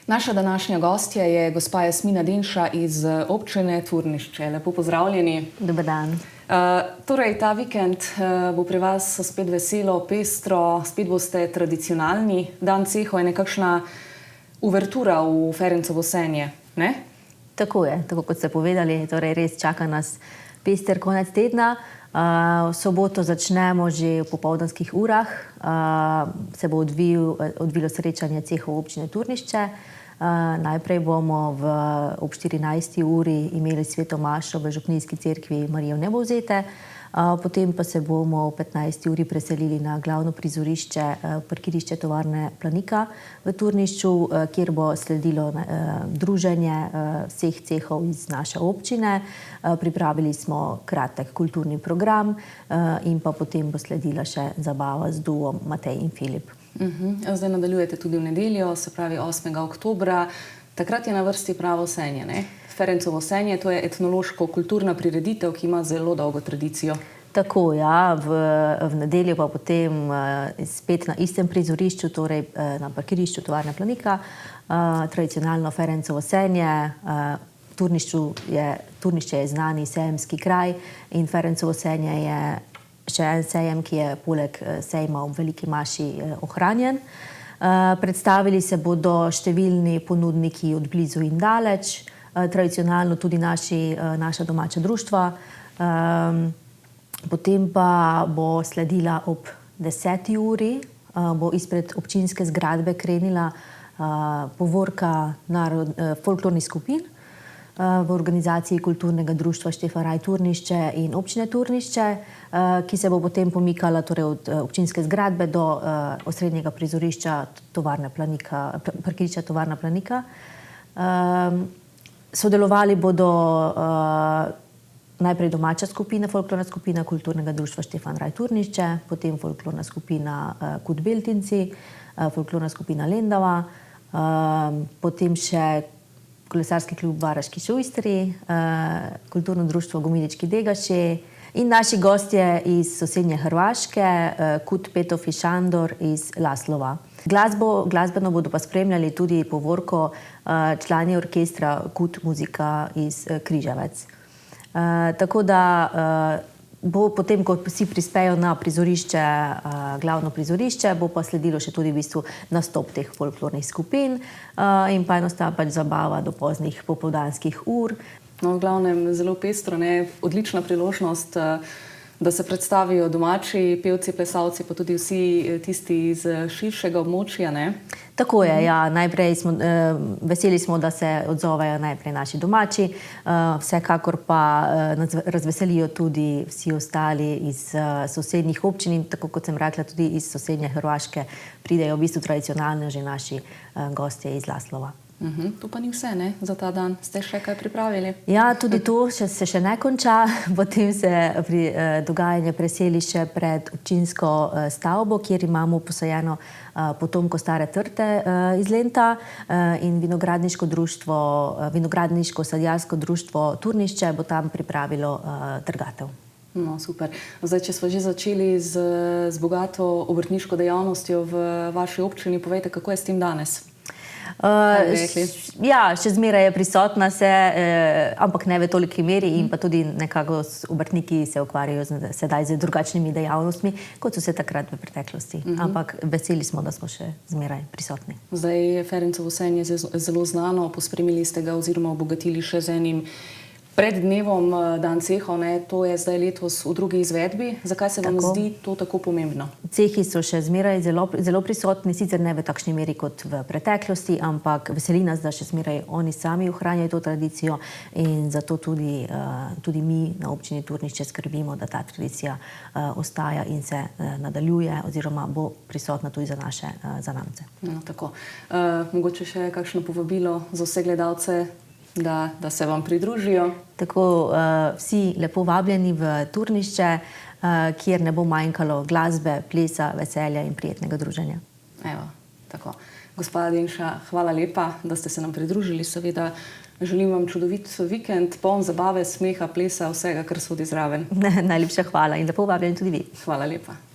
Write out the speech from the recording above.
Naša današnja gostja je gospa Jasmina Denša iz občine Turnišče. Lepo pozdravljeni. Dober dan. Torej, ta vikend bo pri vas spet veselo, pestro, spet boste tradicionalni. Dan cehov je nekakšna uvertura v Ferencovo Senje, ne? Tako je, tako kot ste povedali, torej res čaka nas pester konec tedna. V soboto začnemo že v popoldanskih urah. Se bo odvilo srečanje cehov občine Turnišče. Najprej bomo ob 14. uri imeli sveto mašo v župnijski cerkvi Marije Vnebovzete, potem pa se bomo v 15. uri preselili na glavno prizorišče, parkirišče tovarne Planika v Turnišču, kjer bo sledilo druženje vseh cehov iz naše občine. Pripravili smo kratek kulturni program in pa potem bo sledila še zabava z duom Matej in Filip. Zdaj nadaljujete tudi v nedeljo, se pravi 8. oktobra. Takrat je na vrsti pravo senje, ne? Ferencovo senje, to je etnološko-kulturna prireditev, ki ima zelo dolgo tradicijo. Tako, ja. V nedeljo pa potem spet na istem prizorišču, torej na parkirišču tovarne Planika, tradicionalno Ferencovo senje. Turnišče je znani sejemski kraj in Ferencovo senje je še en sejem, ki je poleg sejma ob Veliki maši ohranjen. Predstavili se bodo številni ponudniki od blizu in daleč, tradicionalno tudi naša domača društva. Potem pa bo sledila ob 10. uri, bo izpred občinske zgradbe krenila povorka folklornih skupin v organizaciji kulturnega društva Štefan Raj Turnišče in občine Turnišče, ki se bo potem pomikala torej od občinske zgradbe do osrednjega prizorišča parkirišča tovarna Planika. Sodelovali bodo najprej domača skupina, folklorna skupina kulturnega društva Štefan Raj Turnišče, potem folklorna skupina Kut Beltinci, folklorna skupina Lendava, potem še kolesarski klub Varaški Šujstri, kulturno društvo Gomilički Degaši in naši gostje iz sosednje Hrvaške, Kut Petov i Šandor iz Laslova. Glasbeno bodo pa spremljali tudi povorko člani orkestra Kut Muzika iz Križevec. Tako da bo potem, ko vsi prispejo na prizorišče, glavno prizorišče, bo pa sledilo še tudi v bistvu nastop teh folklornih skupin in pa enostavno pač zabava do poznih popoldanskih ur. No, v glavnem zelo pestro, ne? Odlična priložnost, da se predstavijo domači pevci, plesalci, pa tudi vsi tisti iz širšega območja, ne? Tako je, ja. Najprej veseli smo, da se odzovejo najprej naši domači, vsekakor pa nas razveselijo tudi vsi ostali iz sosednjih občin in tako kot sem rekla, tudi iz sosednje Hrvaške pridejo v bistvu tradicionalno že naši gostje iz Laslova. To pa ni vse, ne? Za ta dan ste še kaj pripravili? Ja, tudi to se še ne konča. Potem se dogajanje preseli še pred občinsko stavbo, kjer imamo posajeno potomko stare trte iz Lenta in vinogradniško-sadjarsko društvo Turnišče bo tam pripravilo trgatev. No, super. Zdaj, če smo že začeli z bogato obrtniško dejavnostjo v vaši občini, povejte, kako je s tem danes? Ja, še zmeraj je prisotna ampak ne v toliki meri in pa tudi nekako obrtniki se ukvarjajo sedaj z drugačnimi dejavnostmi, kot so se takrat v preteklosti. Ampak veseli smo, da smo še zmeraj prisotni. Zdaj, Ferencovo senje je zelo znano, pospremili ste ga oziroma obogatili še z enim pred dnevom Dan cehov, ne? To je zdaj letos v drugi izvedbi. Zakaj se vam zdi to tako pomembno? Cehi so še zmeraj zelo prisotni, sicer ne v takšni meri kot v preteklosti, ampak veseli nas, da še zmeraj oni sami ohranjajo to tradicijo in zato tudi mi na občini Turnišče skrbimo, da ta tradicija ostaja in se nadaljuje oziroma bo prisotna tudi za naše zanamce. No, tako. Mogoče še kakšno povabilo za vse gledalce, da se vam pridružijo? Tako, vsi lepo vabljeni v Turnišče, kjer ne bo manjkalo glasbe, plesa, veselja in prijetnega druženja. Evo, tako. Gospa Denša, hvala lepa, da ste se nam pridružili. Seveda želim vam čudovit vikend, poln zabave, smeha, plesa, vsega, kar sodi zraven. Najlepša hvala in lepo vabljeni tudi vi. Hvala lepa.